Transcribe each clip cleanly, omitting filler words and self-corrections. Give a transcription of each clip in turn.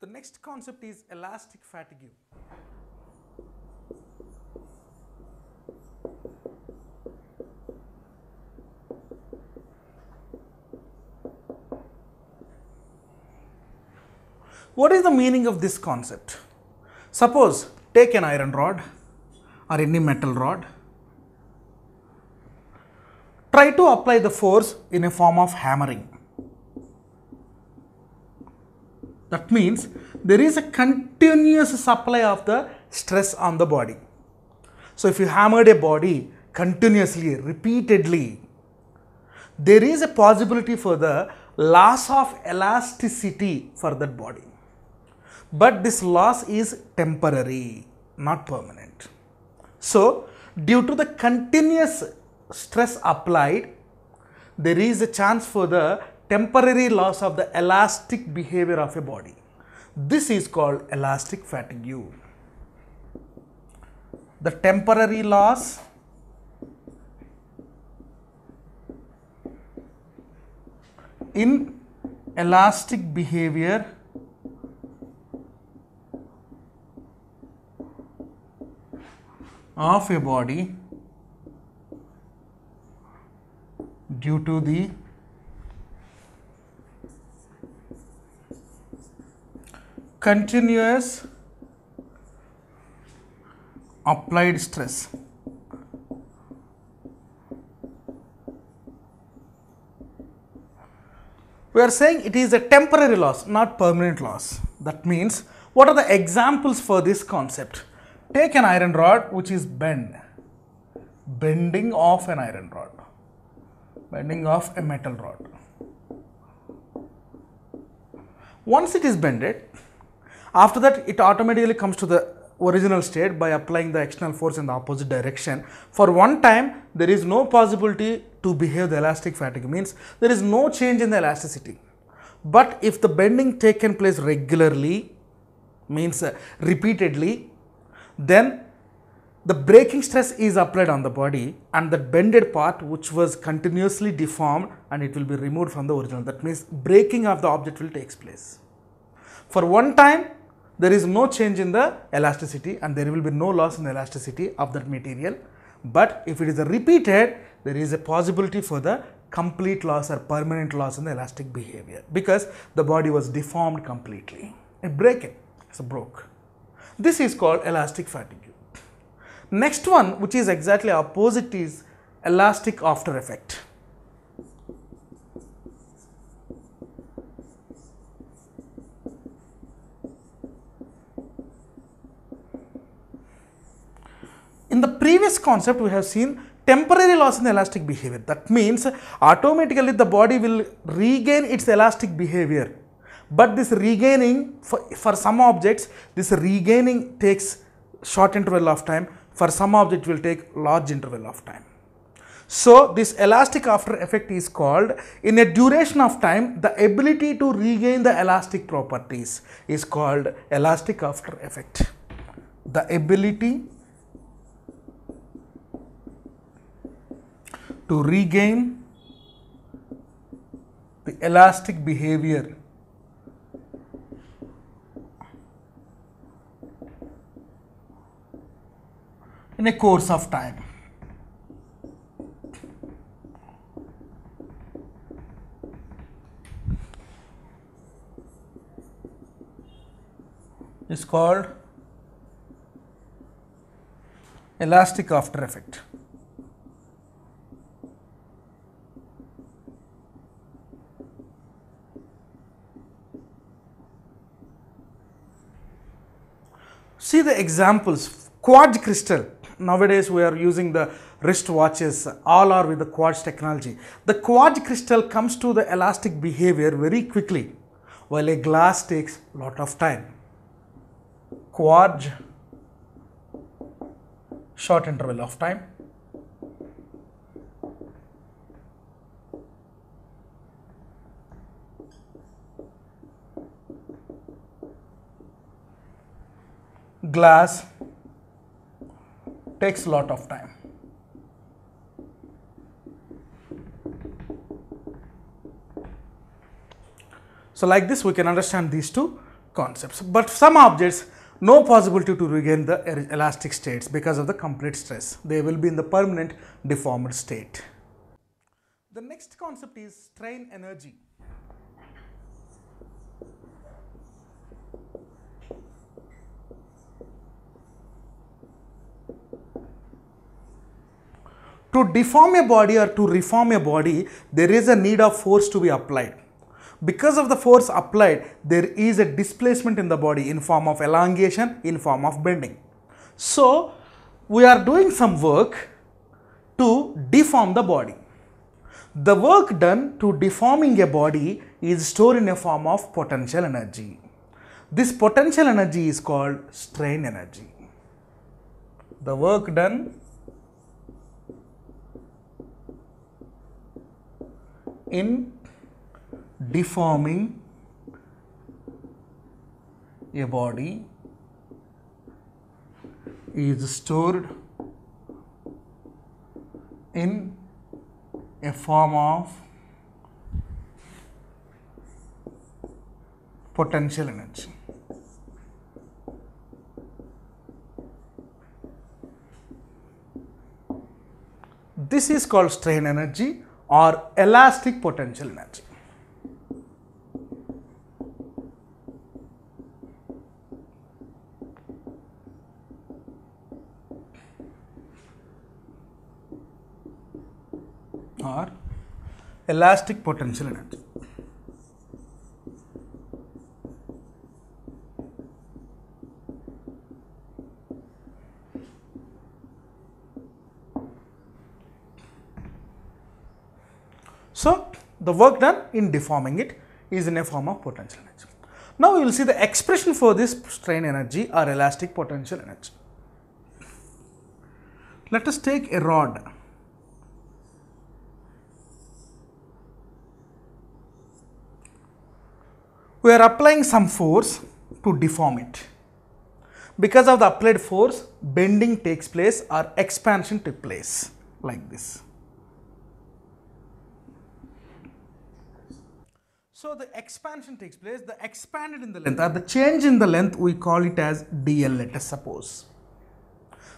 The next concept is elastic fatigue. What is the meaning of this concept? Suppose take an iron rod or any metal rod. Try to apply the force in a form of hammering. That means there is a continuous supply of the stress on the body. So if you hammered a body continuously, repeatedly, there is a possibility for the loss of elasticity for that body. But this loss is temporary, not permanent. So due to the continuous stress applied, there is a chance for the temporary loss of the elastic behavior of a body. This is called elastic fatigue. The temporary loss in elastic behavior of a body due to the continuous applied stress. We are saying it is a temporary loss, not permanent loss. That means, what are the examples for this concept? Take an iron rod which is bent, bending of an iron rod, bending of a metal rod. Once it is bended, after that it automatically comes to the original state by applying the external force in the opposite direction. For one time, there is no possibility to behave the elastic fatigue, means there is no change in the elasticity. But if the bending taken place regularly, means repeatedly, then the breaking stress is applied on the body and the bended part which was continuously deformed, and it will be removed from the original. That means breaking of the object will take place. For one time, there is no change in the elasticity and there will be no loss in the elasticity of that material. But if it is repeated, there is a possibility for the complete loss or permanent loss in the elastic behavior, because the body was deformed completely. It broke. This is called elastic fatigue. Next one, which is exactly opposite, is elastic after effect. In the previous concept, we have seen temporary loss in the elastic behavior. That means automatically the body will regain its elastic behavior. But this regaining, for some objects, this regaining takes short interval of time. For some object will take large interval of time. So this elastic after effect is called, in a duration of time, the ability to regain the elastic properties is called elastic after effect. The ability to regain the elastic behavior in a course of time. Is called elastic after effect. See the examples. Quartz crystal. Nowadays we are using the wrist watches, all are with the quartz technology. The quartz crystal comes to the elastic behavior very quickly, while a glass takes a lot of time. Quartz, short interval of time. Glass takes a lot of time. So like this we can understand these two concepts. But some objects, no possibility to regain the elastic states because of the complete stress. They will be in the permanent deformed state. The next concept is strain energy. To deform a body or to reform a body, there is a need of force to be applied. Because of the force applied, there is a displacement in the body in form of elongation, in form of bending. So, we are doing some work to deform the body. The work done to deforming a body is stored in a form of potential energy. This potential energy is called strain energy. The work done in deforming a body is stored in a form of potential energy. This is called strain energy or elastic potential energy. Or elastic potential energy. So, the work done in deforming it is in a form of potential energy. Now, we will see the expression for this strain energy or elastic potential energy. Let us take a rod. We are applying some force to deform it. Because of the applied force, bending takes place or expansion takes place like this. So, the expansion takes place, the expanded in the length or the change in the length, we call it as dl, let us suppose.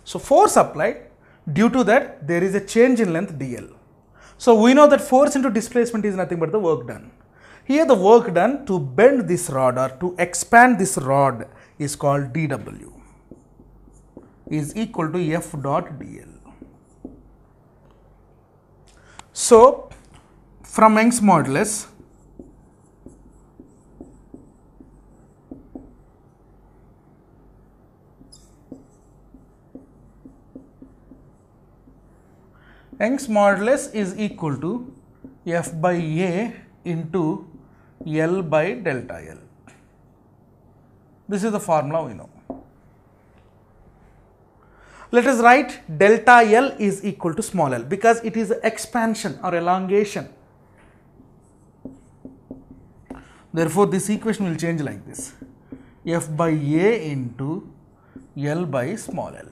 So, force applied, due to that there is a change in length dl. So, we know that force into displacement is nothing but the work done. Here the work done to bend this rod or to expand this rod is called dw, is equal to F dot dl. So, from Young's modulus, Young's modulus is equal to F by A into L by delta L. This is the formula we know. Let us write delta L is equal to small l because it is expansion or elongation. Therefore, this equation will change like this: F by A into L by small l.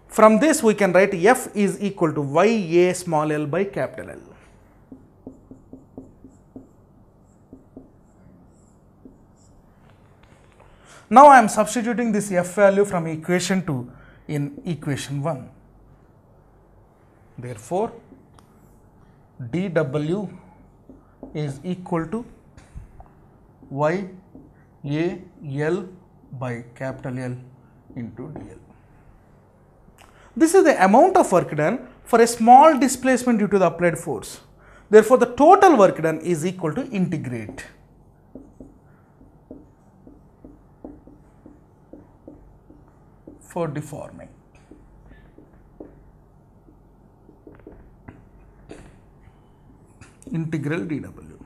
From this we can write F is equal to YA small l by capital L. Now I am substituting this F value from equation 2 in equation 1. Therefore, dW is equal to YAL by capital L into dl. This is the amount of work done for a small displacement due to the applied force. Therefore, the total work done is equal to integrate for deforming. Integral dW.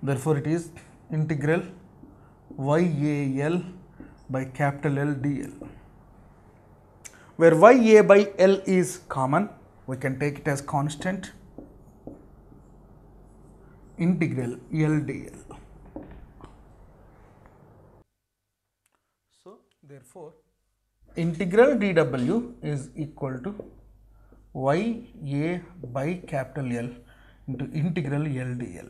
Therefore, it is integral YAL by capital L dl. Where YA by L is common, we can take it as constant, integral L dl. So, therefore, integral dW is equal to YA by capital L into integral L dl.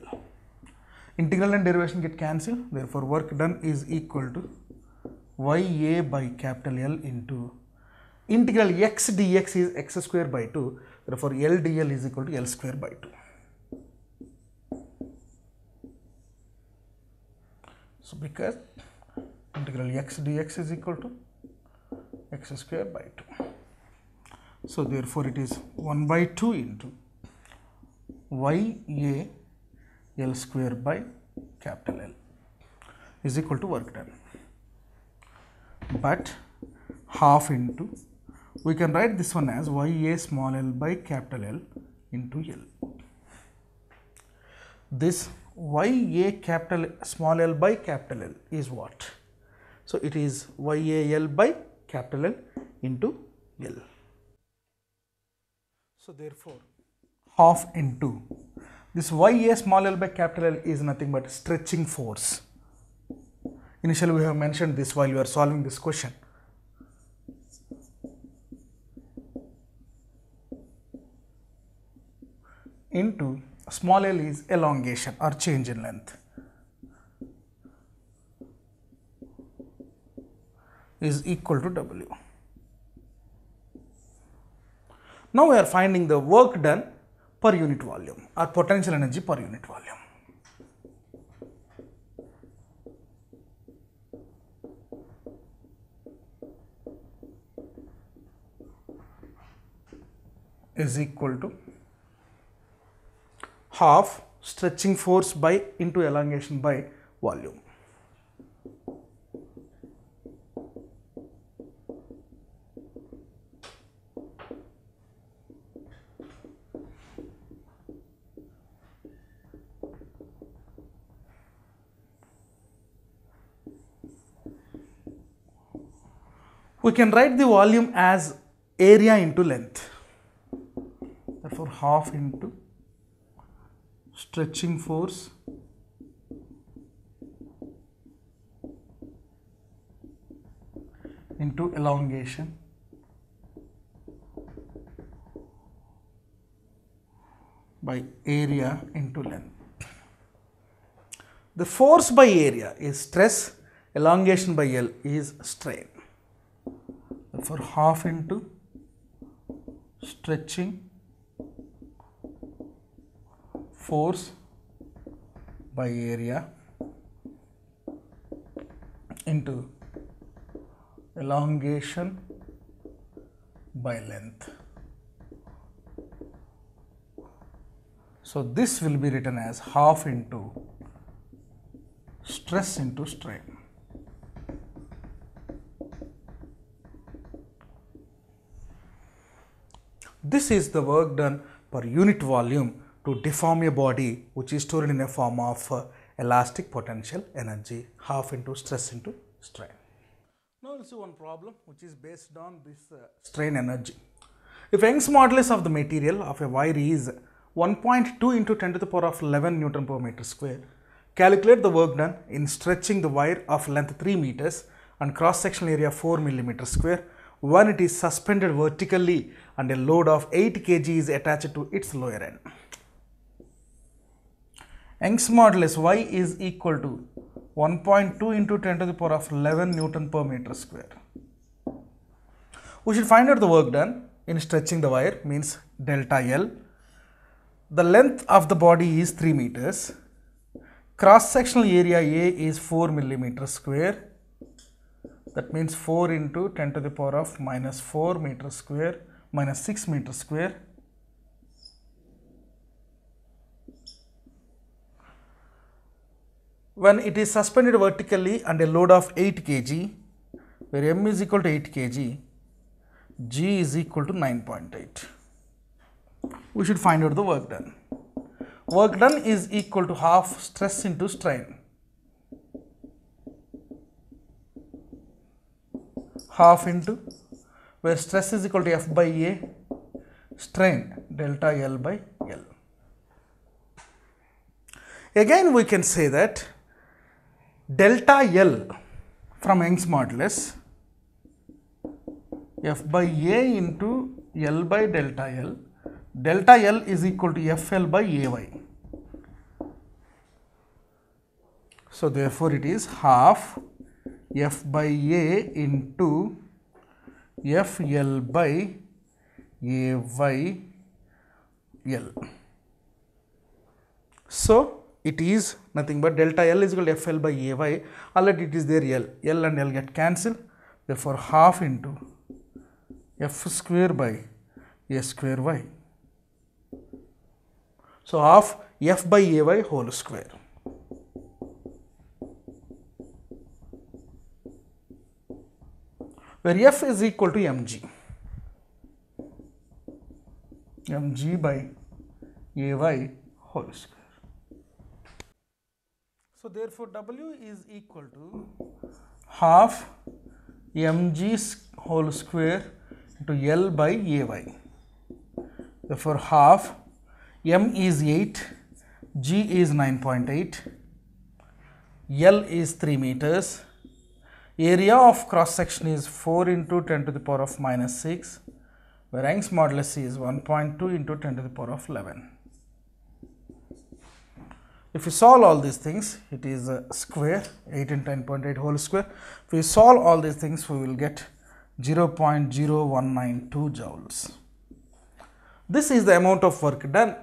Integral and derivation get cancelled. Therefore, work done is equal to YA by capital L into integral x dx is x square by 2. Therefore, L dl is equal to L square by 2. So, because integral x dx is equal to x square by 2. So, therefore, it is 1 by 2 into YA L square by capital L is equal to work done. But half into, we can write this one as YA small l by capital L into L. This YA capital small l by capital L is what? So, it is YAL by capital L into L. So, therefore, half into this YA small l by capital L is nothing but stretching force. Initially, we have mentioned this while we are solving this question. Into small l is elongation or change in length is equal to W. Now, we are finding the work done per unit volume or potential energy per unit volume. Is equal to half stretching force by into elongation by volume. We can write the volume as area into length. Therefore, half into stretching force into elongation by area into length. The force by area is stress, elongation by L is strain. Therefore, half into stretching force by area into elongation by length. So, this will be written as half into stress into strain. This is the work done per unit volume to deform a body which is stored in a form of elastic potential energy, half into stress into strain. Now, we will see one problem which is based on this strain energy. If Young's modulus of the material of a wire is 1.2 into 10 to the power of 11 Newton per meter square, calculate the work done in stretching the wire of length 3 meters and cross sectional area 4 millimeters square when it is suspended vertically and a load of 8 kg is attached to its lower end. Young's modulus Y is equal to 1.2 into 10 to the power of 11 Newton per meter square. We should find out the work done in stretching the wire, means delta L. The length of the body is 3 meters. Cross sectional area A is 4 millimeters square. That means 4 into 10 to the power of minus 4 meters square minus 6 meters square. When it is suspended vertically and a load of 8 kg, where M is equal to 8 kg, G is equal to 9.8. We should find out the work done. Work done is equal to half stress into strain. Half into, where stress is equal to F by A, strain delta L by L. Again, we can say that delta L from Young's modulus, F by A into L by delta L, delta L is equal to FL by AY. So therefore it is half f by a into fl by ay l. So it is nothing but delta L is equal to FL by AY. Already it is there L. L and L get cancelled. Therefore, half into F square by A square Y. So half F by AY whole square. Where F is equal to mg. Mg by AY whole square. So therefore, W is equal to half mg whole square into L by AY. Therefore, half m is 8, g is 9.8, L is 3 meters, area of cross section is 4 into 10 to the power of minus 6, where Young's modulus is 1.2 into 10 to the power of 11. If we solve all these things, it is a square, 8 into 10.8 whole square. If we solve all these things, we will get 0.0192 joules. This is the amount of work done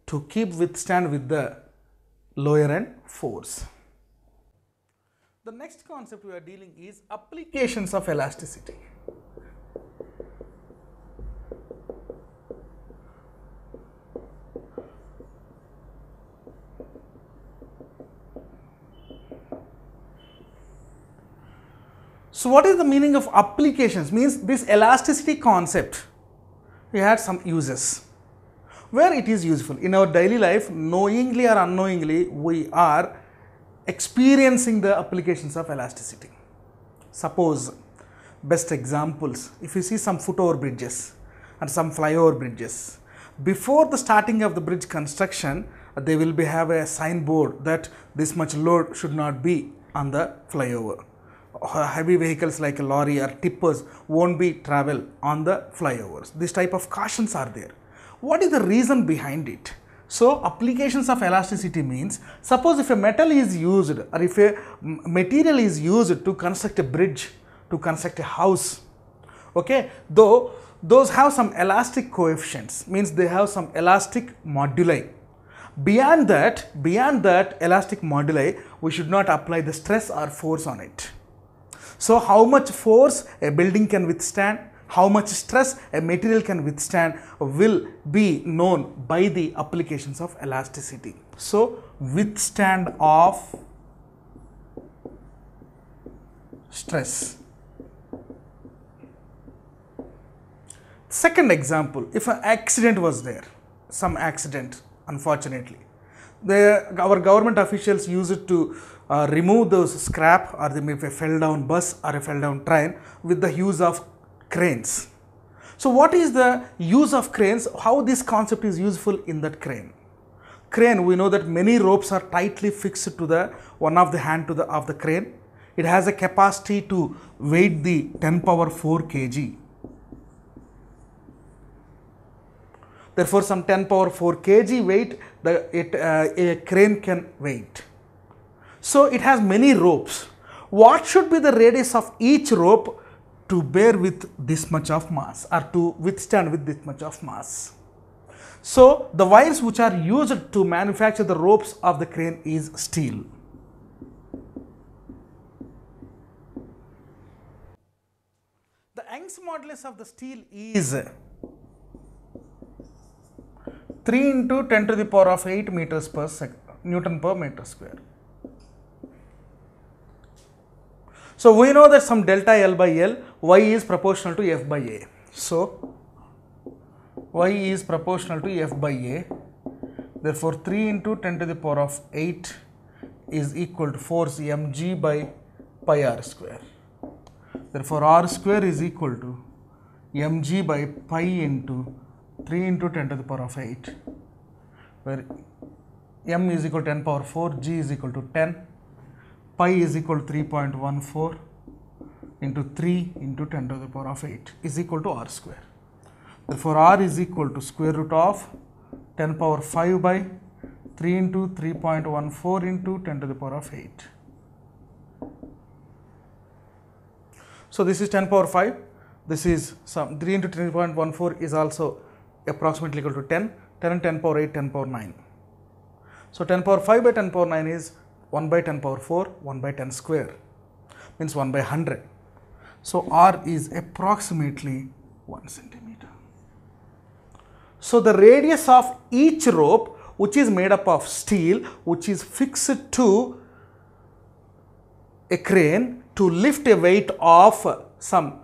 to withstand with the lower end force. The next concept we are dealing is applications of elasticity. So what is the meaning of applications? Means this elasticity concept, we had some uses where it is useful. In our daily life, knowingly or unknowingly, we are experiencing the applications of elasticity. Suppose, best examples, if you see some footover bridges and some flyover bridges, before the starting of the bridge construction, they will have a signboard that this much load should not be on the flyover. Heavy vehicles like a lorry or tippers won't be travel on the flyovers. This type of cautions are there. What is the reason behind it? So applications of elasticity means, suppose if a metal is used or if a material is used to construct a bridge, to construct a house, okay, though those have some elastic coefficients, means they have some elastic moduli. Beyond that elastic moduli, we should not apply the stress or force on it. So how much force a building can withstand, how much stress a material can withstand will be known by the applications of elasticity. So withstand of stress. Second example, if an accident was there, some accident unfortunately, our government officials use it to remove those scrap, or they may be a fell down bus or a fell down train with the use of cranes. So what is the use of cranes? How this concept is useful in that crane? Crane, we know that many ropes are tightly fixed to the one of the hand of the crane. It has a capacity to weight the 10 power 4 kg. Therefore, some 10 power 4 kg weight a crane can weight. So it has many ropes. What should be the radius of each rope to bear with this much of mass, or to withstand with this much of mass? So the wires which are used to manufacture the ropes of the crane is steel. The Young's modulus of the steel is 3 into 10 to the power of 8 meters per second, Newton per meter square. So we know that some delta L by L, Y is proportional to F by A. So Y is proportional to F by A. Therefore 3 into 10 to the power of 8 is equal to force mg by pi r square. Therefore r square is equal to mg by pi into 3 into 10 to the power of 8, where m is equal to 10 power 4, g is equal to 10, pi is equal to 3.14 into 3 into 10 to the power of 8 is equal to r square. Therefore r is equal to square root of 10 power 5 by 3 into 3.14 into 10 to the power of 8. So this is 10 power 5. This is some 3 into 3.14 is also approximately equal to 10. 10 and 10 power 8, 10 power 9. So 10 power 5 by 10 power 9 is 1 by 10 power 4, 1 by 10 square, means 1 by 100. So R is approximately 1 centimeter. So the radius of each rope, which is made up of steel, which is fixed to a crane to lift a weight of some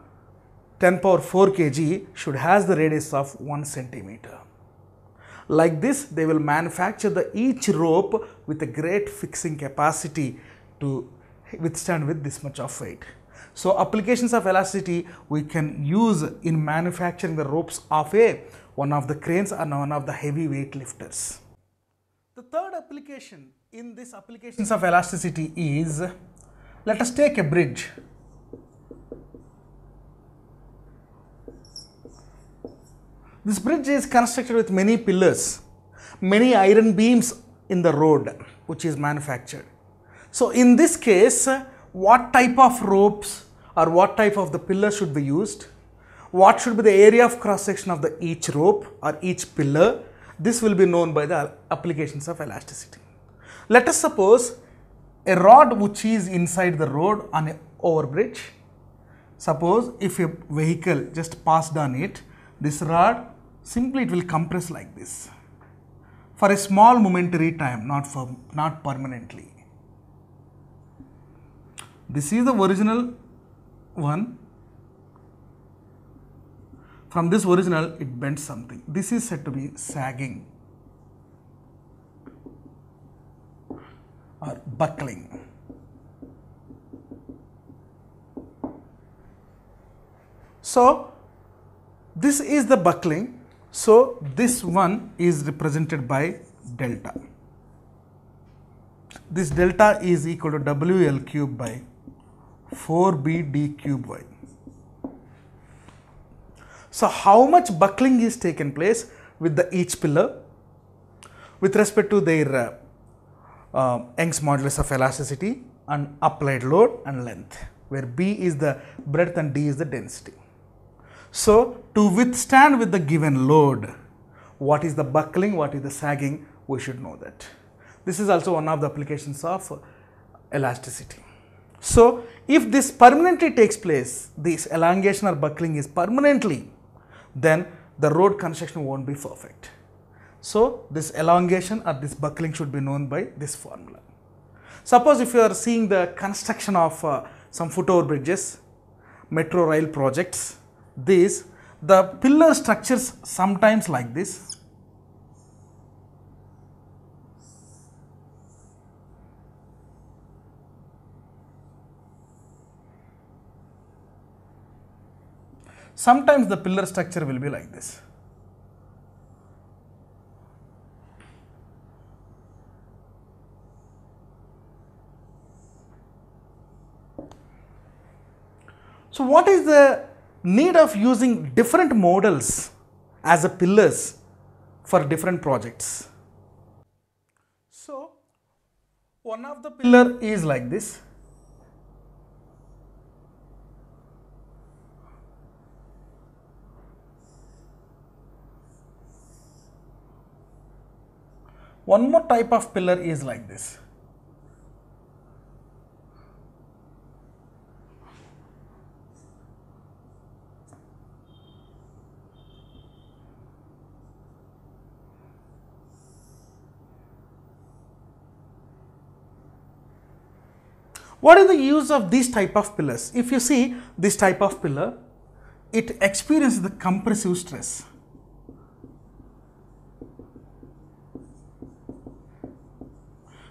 10 power 4 kg, should has the radius of 1 centimeter. Like this, they will manufacture each rope with a great fixing capacity to withstand with this much of weight. So applications of elasticity we can use in manufacturing the ropes of one of the cranes and one of the heavy weight lifters. The third application in this applications of elasticity is, let us take a bridge. This bridge is constructed with many pillars, many iron beams in the road which is manufactured. So in this case, what type of ropes or what type of the pillar should be used? What should be the area of cross section of each rope or each pillar? This will be known by the applications of elasticity. Let us suppose a rod which is inside the road on an overbridge. Suppose if a vehicle just passed on it, this rod simply it will compress like this for a small momentary time, not permanently. This is the original one. From this original, it bends something. This is said to be sagging or buckling. So this is the buckling. So this one is represented by delta. This delta is equal to WL cube by 4BD cube Y. So how much buckling is taken place with each pillar with respect to their Young's modulus of elasticity and applied load and length, where B is the breadth and D is the density. So to withstand with the given load, what is the buckling, what is the sagging, we should know that. This is also one of the applications of elasticity. So if this permanently takes place, this elongation or buckling is permanently, then the road construction won't be perfect. So this elongation or this buckling should be known by this formula. Suppose if you are seeing the construction of some footover bridges, metro rail projects, the pillar structures sometimes like this. Sometimes the pillar structure will be like this. So what is the need of using different models as a pillars for different projects? So one of the pillar is like this. One more type of pillar is like this. What is the use of these type of pillars? If you see this type of pillar, it experiences the compressive stress.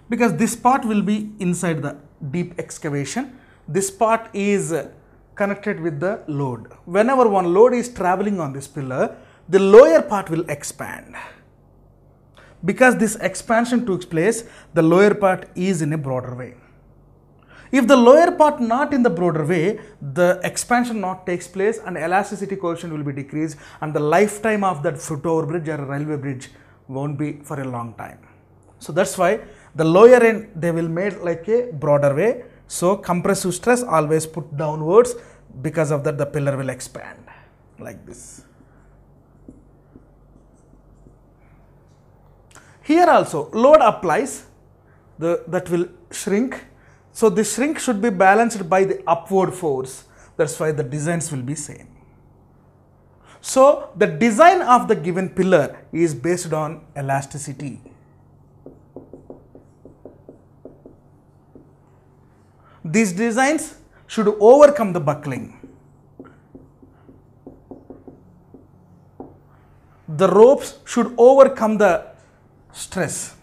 Because this part will be inside the deep excavation, this part is connected with the load. Whenever one load is traveling on this pillar, the lower part will expand. Because this expansion took place, the lower part is in a broader way. If the lower part not in the broader way, the expansion not takes place and elasticity coefficient will be decreased, and the lifetime of that footover bridge or a railway bridge won't be for a long time. So that's why the lower end they will made like a broader way. So compressive stress always put downwards, because of that the pillar will expand like this. Here also load applies, that will shrink. So the shrink should be balanced by the upward force. That's why the designs will be same. So the design of the given pillar is based on elasticity. These designs should overcome the buckling. The ropes should overcome the stress.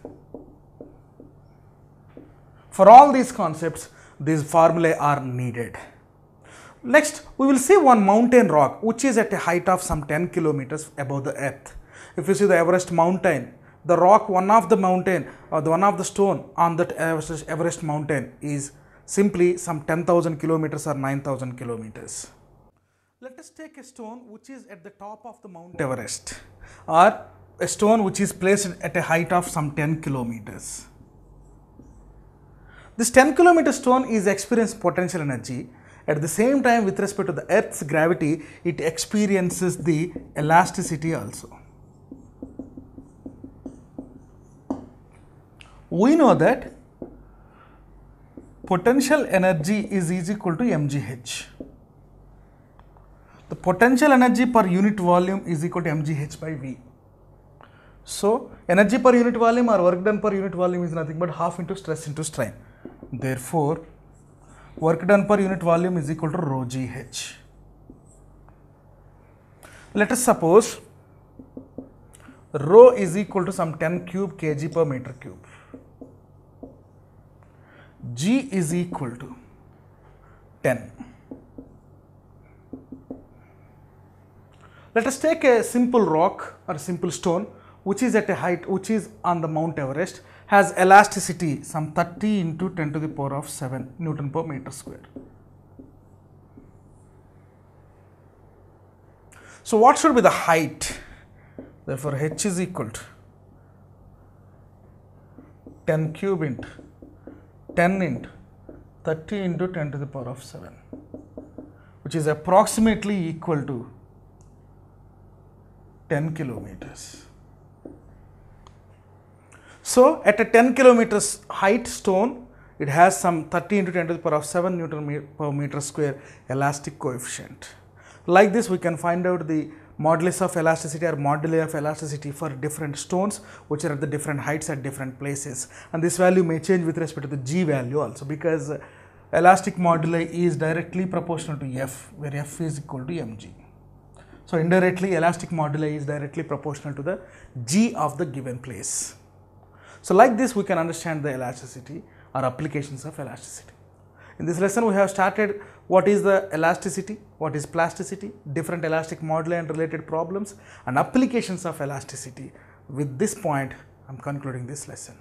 For all these concepts, these formulae are needed. Next, we will see one mountain rock which is at a height of some 10 kilometers above the earth. If you see the Everest mountain, the rock, one of the mountain or one of the stone on that Everest mountain is simply some 10,000 kilometers or 9,000 kilometers. Let us take a stone which is at the top of the Mount Everest, or a stone which is placed at a height of some 10 kilometers. This 10 kilometer stone is experiencing potential energy. At the same time, with respect to the Earth's gravity, it experiences the elasticity also. We know that potential energy is equal to mgh. The potential energy per unit volume is equal to mgh by V. So, energy per unit volume or work done per unit volume is nothing but half into stress into strain. Therefore, work done per unit volume is equal to rho GH. Let us suppose rho is equal to some 10 cube kg per meter cube. G is equal to 10. Let us take a simple rock or a simple stone which is at a height which is on the Mount Everest, has elasticity some 30 into 10 to the power of 7 Newton per meter square. So what should be the height? Therefore H is equal to 10 cube into 10 into 30 into 10 to the power of 7, which is approximately equal to 10 kilometers. So at a 10 kilometers height stone, it has some 30 into 10 to the power of 7 Newton per meter square elastic coefficient. Like this, we can find out the modulus of elasticity or moduli of elasticity for different stones which are at the different heights at different places, and this value may change with respect to the G value also, because elastic moduli is directly proportional to F, where F is equal to mg. So indirectly elastic moduli is directly proportional to the G of the given place. So like this we can understand the elasticity or applications of elasticity. In this lesson we have started what is the elasticity, what is plasticity, different elastic moduli and related problems, and applications of elasticity. With this point I am concluding this lesson.